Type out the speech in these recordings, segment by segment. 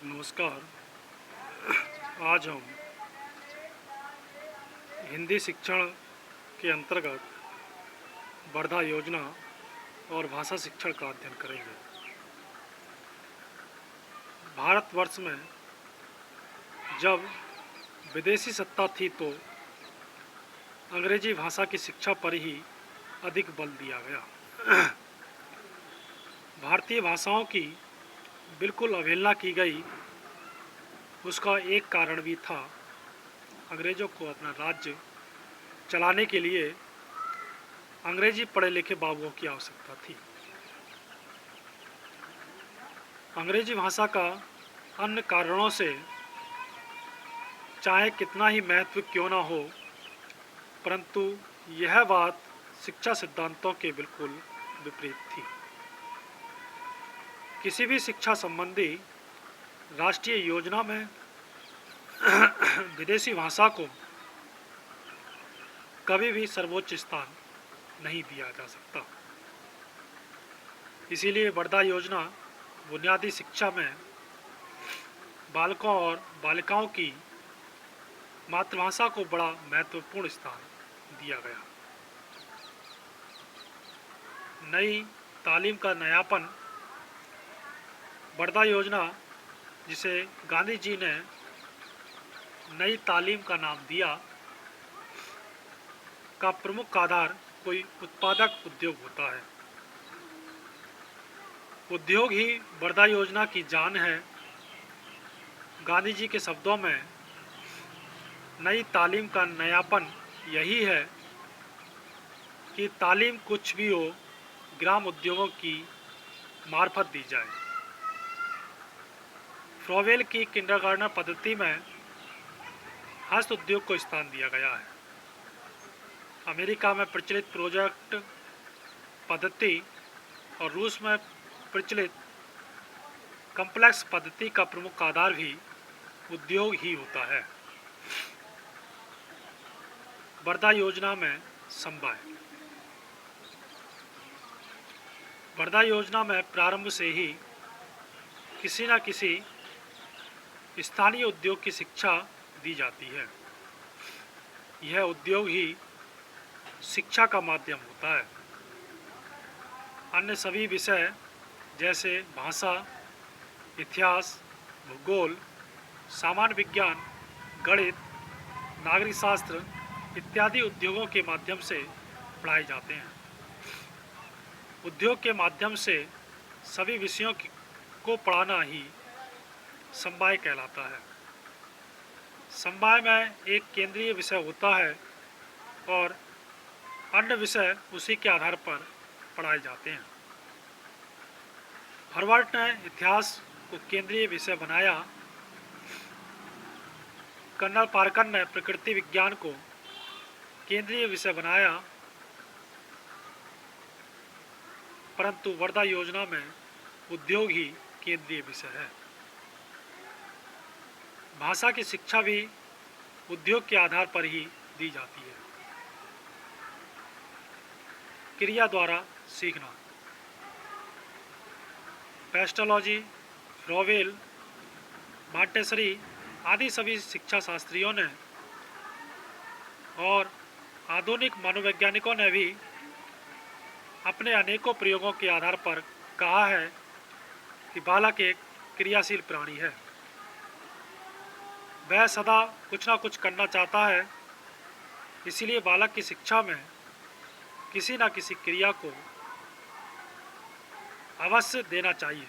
नमस्कार। आज हम हिंदी शिक्षण के अंतर्गत वर्धा योजना और भाषा शिक्षण का अध्ययन करेंगे। भारतवर्ष में जब विदेशी सत्ता थी तो अंग्रेजी भाषा की शिक्षा पर ही अधिक बल दिया गया। भारतीय भाषाओं की बिल्कुल अवहेलना की गई। उसका एक कारण भी था, अंग्रेज़ों को अपना राज्य चलाने के लिए अंग्रेजी पढ़े लिखे बाबुओं की आवश्यकता थी। अंग्रेजी भाषा का अन्य कारणों से चाहे कितना ही महत्व क्यों ना हो, परंतु यह बात शिक्षा सिद्धांतों के बिल्कुल विपरीत थी। किसी भी शिक्षा संबंधी राष्ट्रीय योजना में विदेशी भाषा को कभी भी सर्वोच्च स्थान नहीं दिया जा सकता। इसीलिए वर्धा योजना बुनियादी शिक्षा में बालकों और बालिकाओं की मातृभाषा को बड़ा महत्वपूर्ण स्थान दिया गया। नई तालीम का नयापन। वर्धा योजना, जिसे गांधी जी ने नई तालीम का नाम दिया, का प्रमुख आधार कोई उत्पादक उद्योग होता है। उद्योग ही वर्धा योजना की जान है। गांधी जी के शब्दों में नई तालीम का नयापन यही है कि तालीम कुछ भी हो, ग्राम उद्योगों की मार्फत दी जाए। फ्रोवेल की किंडरगार्टनर पद्धति में हस्त उद्योग को स्थान दिया गया है। अमेरिका में प्रचलित प्रोजेक्ट पद्धति और रूस में प्रचलित कॉम्प्लेक्स पद्धति का प्रमुख आधार भी उद्योग ही होता है। वर्धा योजना में समवाय। वर्धा योजना में प्रारंभ से ही किसी न किसी स्थानीय उद्योग की शिक्षा दी जाती है। यह उद्योग ही शिक्षा का माध्यम होता है। अन्य सभी विषय जैसे भाषा, इतिहास, भूगोल, सामान्य विज्ञान, गणित, नागरिक शास्त्र इत्यादि उद्योगों के माध्यम से पढ़ाए जाते हैं। उद्योग के माध्यम से सभी विषयों को पढ़ाना ही समवाय कहलाता है। समवाय में एक केंद्रीय विषय होता है और अन्य विषय उसी के आधार पर पढ़ाए जाते हैं। हार्वर्ड ने इतिहास को केंद्रीय विषय बनाया। कर्नल पार्कर ने प्रकृति विज्ञान को केंद्रीय विषय बनाया, परंतु वर्धा योजना में उद्योग ही केंद्रीय विषय है। भाषा की शिक्षा भी उद्योग के आधार पर ही दी जाती है। क्रिया द्वारा सीखना। पेस्टोलॉजी, फ्रोवेल, मॉन्टेसरी आदि सभी शिक्षा शास्त्रियों ने और आधुनिक मनोवैज्ञानिकों ने भी अपने अनेकों प्रयोगों के आधार पर कहा है कि बालक एक क्रियाशील प्राणी है। वह सदा कुछ ना कुछ करना चाहता है। इसीलिए बालक की शिक्षा में किसी न किसी क्रिया को अवश्य देना चाहिए।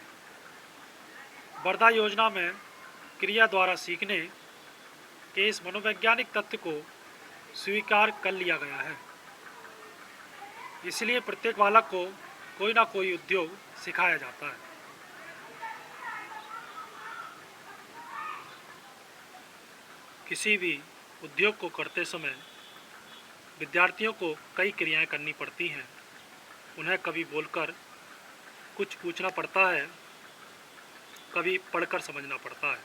वर्धा योजना में क्रिया द्वारा सीखने के इस मनोवैज्ञानिक तथ्य को स्वीकार कर लिया गया है। इसलिए प्रत्येक बालक को कोई ना कोई उद्योग सिखाया जाता है। किसी भी उद्योग को करते समय विद्यार्थियों को कई क्रियाएं करनी पड़ती हैं। उन्हें कभी बोलकर कुछ पूछना पड़ता है, कभी पढ़कर समझना पड़ता है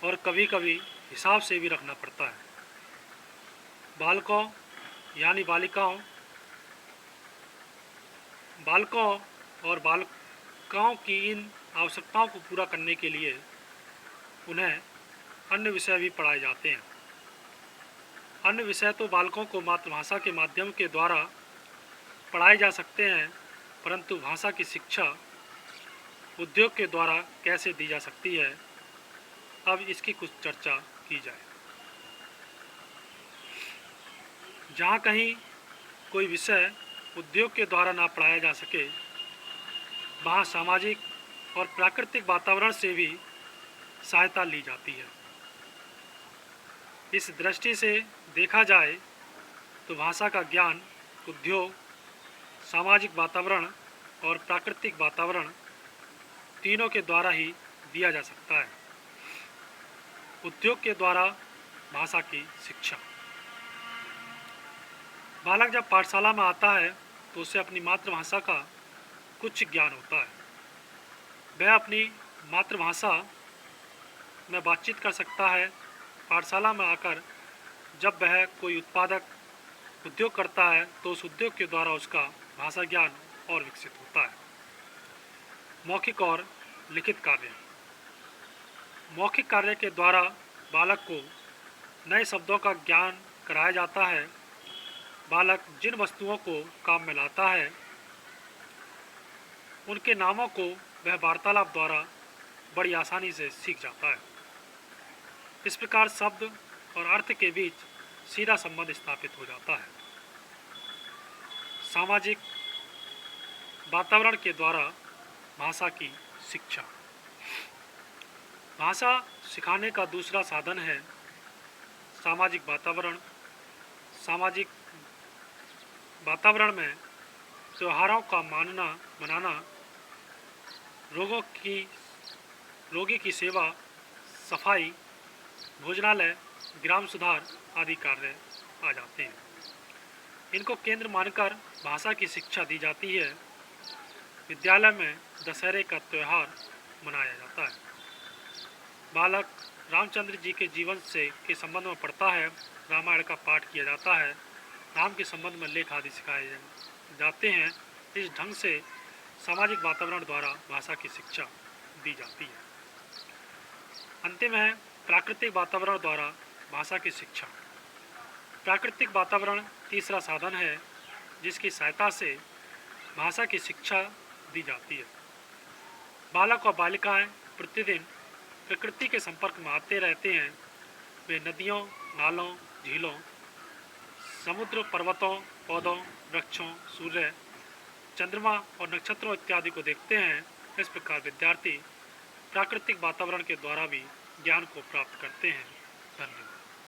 और कभी कभी हिसाब से भी रखना पड़ता है। बालकों यानी बालकों और बालिकाओं की इन आवश्यकताओं को पूरा करने के लिए उन्हें अन्य विषय भी पढ़ाए जाते हैं। अन्य विषय तो बालकों को मातृभाषा के माध्यम के द्वारा पढ़ाए जा सकते हैं, परंतु भाषा की शिक्षा उद्योग के द्वारा कैसे दी जा सकती है, अब इसकी कुछ चर्चा की जाए। जहाँ कहीं कोई विषय उद्योग के द्वारा ना पढ़ाया जा सके, वहाँ सामाजिक और प्राकृतिक वातावरण से भी सहायता ली जाती है। इस दृष्टि से देखा जाए तो भाषा का ज्ञान उद्योग, सामाजिक वातावरण और प्राकृतिक वातावरण तीनों के द्वारा ही दिया जा सकता है। उद्योग के द्वारा भाषा की शिक्षा। बालक जब पाठशाला में आता है तो उसे अपनी मातृभाषा का कुछ ज्ञान होता है। वह अपनी मातृभाषा में बातचीत कर सकता है। पाठशाला में आकर जब वह कोई उत्पादक उद्योग करता है तो उस उद्योग के द्वारा उसका भाषा ज्ञान और विकसित होता है। मौखिक और लिखित कार्य। मौखिक कार्य के द्वारा बालक को नए शब्दों का ज्ञान कराया जाता है। बालक जिन वस्तुओं को काम में लाता है उनके नामों को वह वार्तालाप द्वारा बड़ी आसानी से सीख जाता है। इस प्रकार शब्द और अर्थ के बीच सीधा संबंध स्थापित हो जाता है। सामाजिक वातावरण के द्वारा भाषा की शिक्षा। भाषा सिखाने का दूसरा साधन है सामाजिक वातावरण। सामाजिक वातावरण में त्योहारों का मनाना, रोगी की सेवा, सफाई, भोजनालय, ग्राम सुधार आदि कार्य आ जाते हैं। इनको केंद्र मानकर भाषा की शिक्षा दी जाती है। विद्यालय में दशहरे का त्यौहार मनाया जाता है। बालक रामचंद्र जी के जीवन के संबंध में पढ़ता है। रामायण का पाठ किया जाता है। राम के संबंध में लेख आदि सिखाए जाते हैं। इस ढंग से सामाजिक वातावरण द्वारा भाषा की शिक्षा दी जाती है। अंतिम है प्राकृतिक वातावरण द्वारा भाषा की शिक्षा। प्राकृतिक वातावरण तीसरा साधन है जिसकी सहायता से भाषा की शिक्षा दी जाती है। बालक और बालिकाएं प्रतिदिन प्रकृति के संपर्क में आते रहते हैं। वे नदियों, नालों, झीलों, समुद्र, पर्वतों, पौधों, वृक्षों, सूर्य, चंद्रमा और नक्षत्रों इत्यादि को देखते हैं। इस प्रकार विद्यार्थी प्राकृतिक वातावरण के द्वारा भी ज्ञान को प्राप्त करते हैं। धन्यवाद।